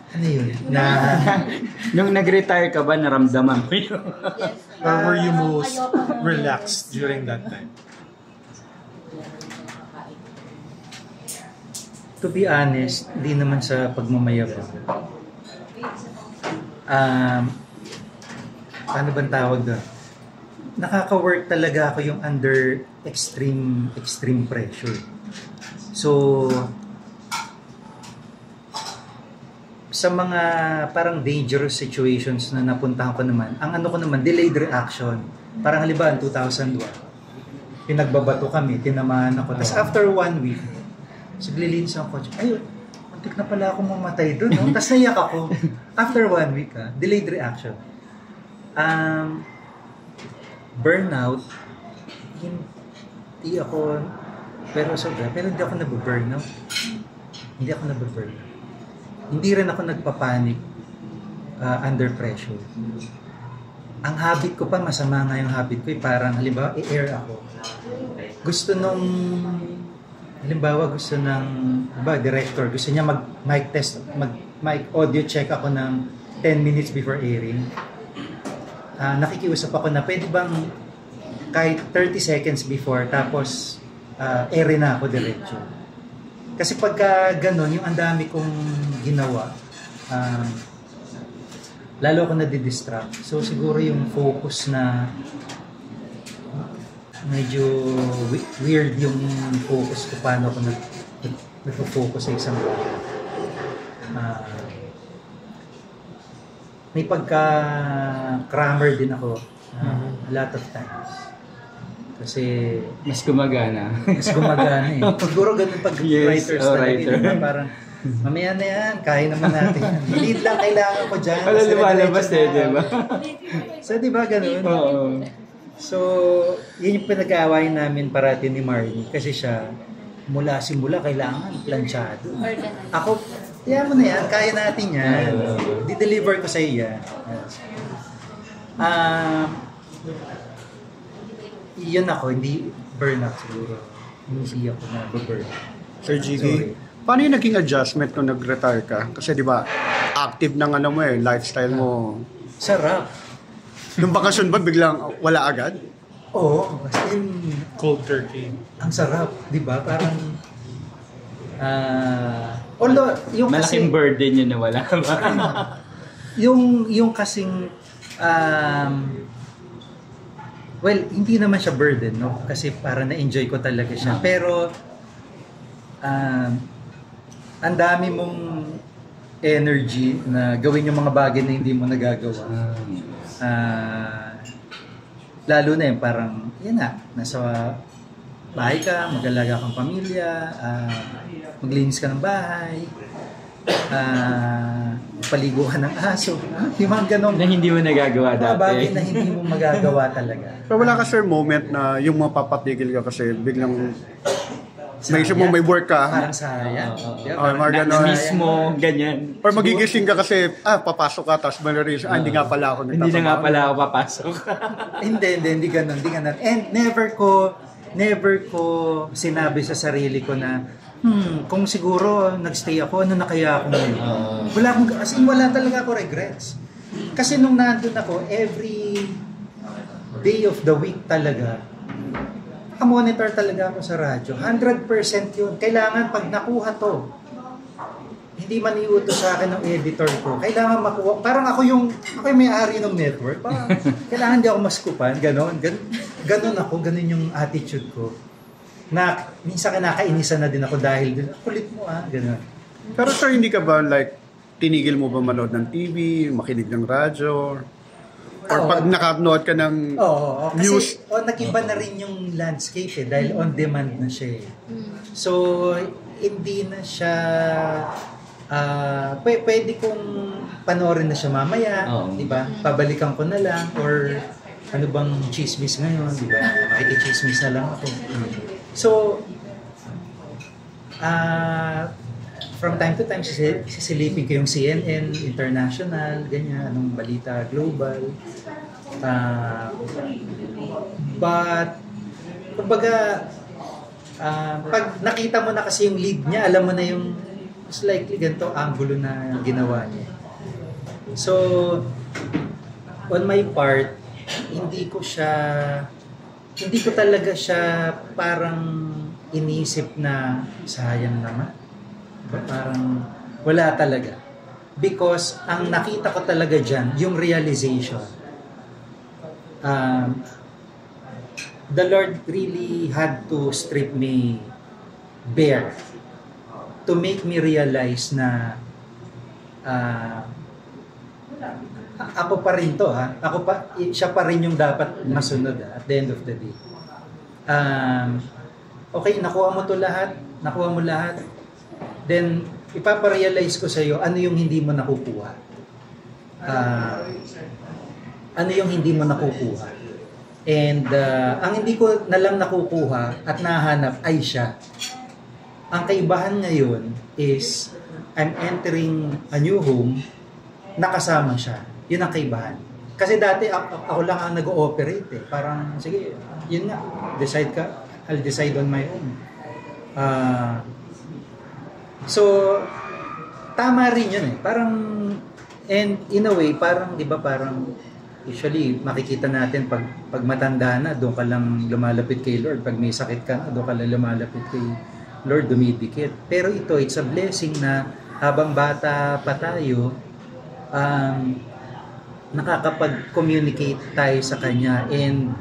Ano yun? Nung nag-retire ka ba, naramdaman mo yun? Or were you most relaxed during that time? To be honest, hindi naman sa pagmamayabang. Paano bang tawag doon? Nakaka-work talaga ako yung under extreme pressure. So, sa mga parang dangerous situations na napuntahan ko naman, ang ano ko naman, delayed reaction. Parang halimbawa, 2001, pinagbabato kami, tinamaan ako. Tapos after 1 week, siglilinis ang coach, ayun, muntik na pala ako mamatay doon. No? Tapos naiyak ako. After 1 week, delayed reaction. Burnout, hindi ako, pero hindi ako nabuburnout. Hindi ako nabuburnout. Hindi rin ako nagpapanik under pressure. Ang habit ko pa, masama nga yung habit ko, parang halimbawa, i-air ako. Gusto ng director, gusto niya mag-mic test, mag-mic audio check ako ng 10 minutes before airing. Nakikiusap ako na pwede bang kahit 30 seconds before, tapos airin na ako diretso. Kasi pagka gano'n, yung ang dami kong ginawa, lalo ako nadidistract. So siguro yung focus na medyo weird yung focus ko, paano ako nag-focus sa isang may pagka-crammer din ako a lot of times. Kasi mas gumagana eh. Siguro ganun pag writers talaga. Parang mamaya na yan, kaya naman natin yan. Lead lang kailangan ko dyan. Wala lumalabas diba? So diba ganun? Oo. So, yun yung pinag-aawayan namin parati ni Marnie. Kasi siya, simula kailangan planchado. Ako, mo na yan, kaya natin yan. Di-deliver ko sa iyo yan. Yun ako, hindi burnout siguro. Hindi ako na burn. Sir Jiggy, paano yung naging adjustment nung nag-retire ka? Kasi di ba, active ng lifestyle mo. Sarap. Nung bakasyon ba, biglang wala agad? Oo, kasi cold turkey. Ang sarap, di ba? Parang, although, yung malaking burden yun na wala ba? yung kasing, well, hindi naman siya burden, no? Kasi para na-enjoy ko talaga siya. Pero, ang dami mong energy na gawin yung mga bagay na hindi mo nagagawa. Lalo na yung parang, yan na, nasa bahay ka, mag-alaga kang pamilya, maglinis ka ng bahay, paligo ka ng aso. Yung mga ganun. Na hindi mo nagagawa dati. Bagay na hindi mo magagawa talaga. Pero wala ka, sir, moment na yung mapapatigil ka kasi biglang may work ka. Parang sayang. Na mismo, ganyan. Or magigising ka kasi, papasok ka, tapos malarealize, hindi nga pala ako nagtatrabaho. Hindi na nga pala ako papasok. Hindi ganun. And never ko sinabi sa sarili ko na, kung siguro nagstay ako, ano na kaya ako ngayon? Wala talaga ako regrets. Kasi nung nandun ako, every day of the week talaga, monitor talaga ako sa radyo. 100% yun. Kailangan pag nakuha to, hindi man iutos sa akin ng editor ko, kailangan makuha. Parang ako yung may-ari ng network. Parang kailangan di ako maskupan. Ganon ako. Yung attitude ko. Na minsan kinakainisan na din ako dahil kulit mo ganon. Pero sir, hindi ka ba tinigil mo ba manood ng TV, makinig ng radyo? Or pag nakanood ka ng news? Kasi nag-iba na rin yung landscape dahil on demand na siya So, hindi na siya pwede kong panoorin na siya mamaya, di ba? Pabalikan ko na lang or ano bang chismis ngayon, di ba? Makikichismis na lang ako. So, from time to time, sisilipin ko yung CNN, international, ganyan, anong balita, global. But, kumbaga, pag nakita mo na kasi yung lead niya, alam mo na yung Most likely ganito angulo na ginawa niya. So, on my part, hindi ko talaga siya parang inisip na sayang naman. Parang wala talaga. Because ang nakita ko talaga dyan, yung realization. The Lord really had to strip me bare to make me realize na ako pa rin to ha. Siya pa rin yung dapat masunod at the end of the day. Okay, nakuha mo lahat. Then ipaparealize ko sa iyo ano yung hindi mo nakukuha. And ang hindi ko na lang nakukuha at nahanap ay siya. Ang kaibahan ngayon is I'm entering a new home, nakasama siya. Yun ang kaibahan. Kasi dati ako lang ang nag-ooperate eh. Parang, sige, yun nga, decide ka, I'll decide on my own. So, tama rin yun eh. Parang, and in a way, parang, di ba, parang, usually, makikita natin pag matanda na, doon ka lang lumalapit kay Lord. Pag may sakit ka na, doon ka lang lumalapit kay Lord, dumidikit. Pero ito, it's a blessing na habang bata pa tayo, nakakapag-communicate tayo sa Kanya. And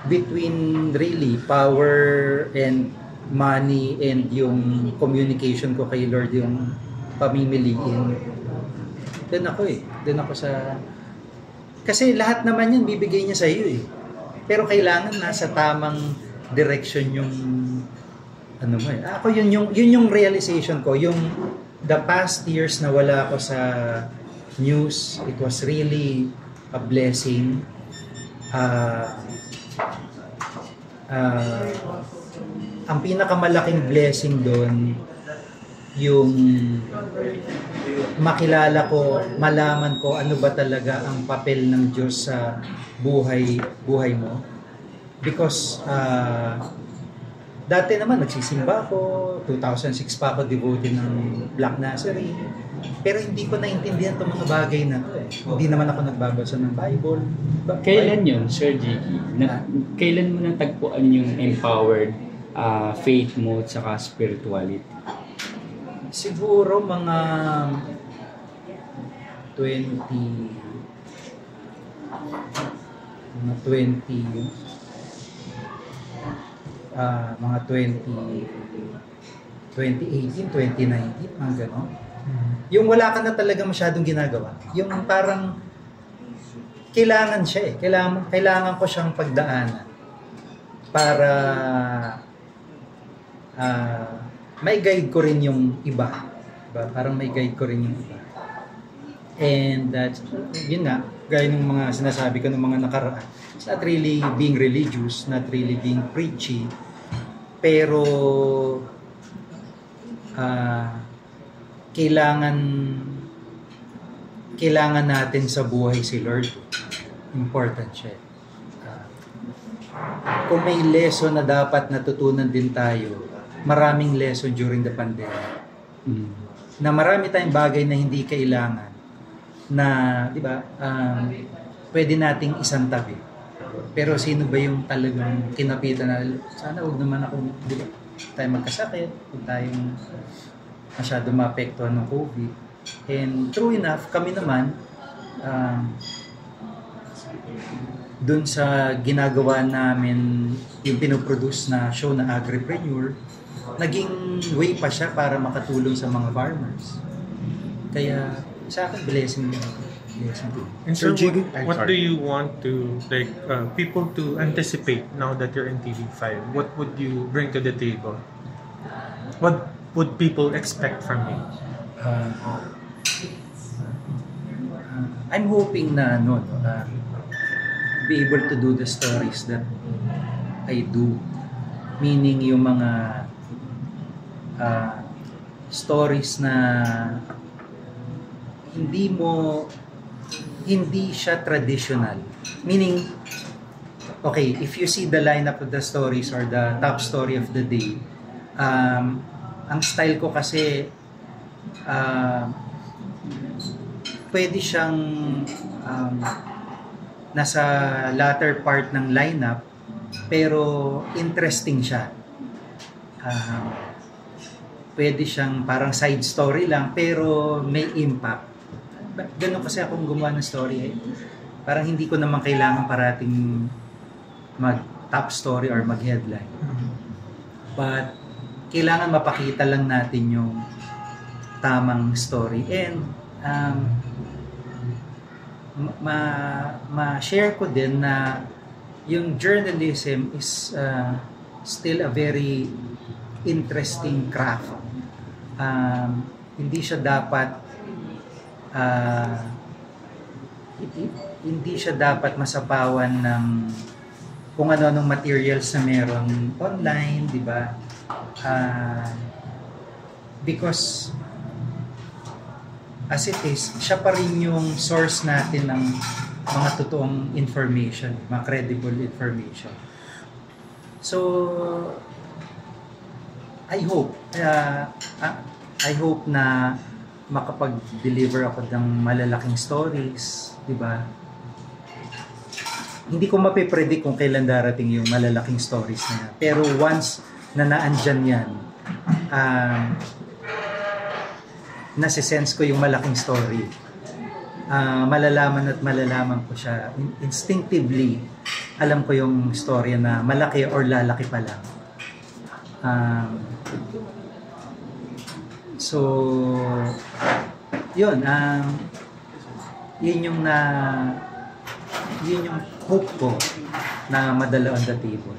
between really power and money and yung communication ko kay Lord, yung pamimiliin, doon ako sa... Kasi lahat naman yun, bibigay niya sa iyo eh. Pero kailangan nasa tamang direction yung ano mo eh. Ako yun yung realization ko, yung the past years na wala ako sa news, it was really a blessing. Ang pinakamalaking blessing doon, yung makilala ko, malaman ko ano ba talaga ang papel ng Diyos sa buhay mo. Because dati naman nagsisimba ako, 2006 pa ako devotee ng Black Nazarene. Pero hindi ko naintindihan itong mga bagay na to eh. Hindi naman ako nagbabasa ng Bible. Kailan yun, Sir Jiggy? Kailan mo natagpuan yung empowered faith mo at saka spirituality? Siguro mga 20 2018, 2019, mga gano'n. Yung wala ka na talaga masyadong ginagawa. Yung parang kailangan siya eh. Kailangan ko siyang pagdaanan para may guide ko rin yung iba. Diba? Parang may guide ko rin yung iba. And yun nga, gaya ng mga sinasabi ko ng mga nakaraan. It's not really being religious, not really being preachy, pero kailangan natin sa buhay si Lord. Important siya. Kung may lesson na dapat natutunan din tayo, maraming lesson during the pandemic. Na marami tayong bagay na hindi kailangan na, di ba, pwede nating isang tabi. Pero sino ba yung talagang kinapitan na sana huwag naman ako, di ba, tayo magkasakit, huwag tayong masyado maapektuhan ng COVID. And true enough, kami naman dun sa ginagawa namin, yung pinoproduce na show na Agripreneur, naging way pa siya para makatulong sa mga farmers. Kaya sa akin, blessing yun. And so what do you want to people to anticipate now that you're in TV5? What would you bring to the table? What would people expect from you? I'm hoping na be able to do the stories that I do. Meaning yung mga stories na hindi siya traditional. Meaning, okay, if you see the lineup of the stories or the top story of the day, Ang style ko kasi pwede siyang nasa latter part ng lineup pero interesting siya. Pwede siyang parang side story lang pero may impact. Ganun kasi akong gumawa ng story. Parang hindi ko naman kailangan parating mag top story or mag headline. But kailangan mapakita lang natin yung tamang story and ma-share ko din na yung journalism is still a very interesting craft. Hindi siya dapat masapawan ng kung ano-anong materials na meron online, di ba? Because as it is, siya pa rin yung source natin ng mga totoong information, mga credible information. So, I hope na makapag-deliver ako ng malalaking stories, di ba? Hindi ko mapipredict kung kailan darating yung malalaking stories na yan. Pero once na naandyan yan, nasisense ko yung malaking story. Malalaman ko siya. Instinctively, alam ko yung story na malaki or lalaki pa lang. So, yun. Yun yung hope ko na madala on the table.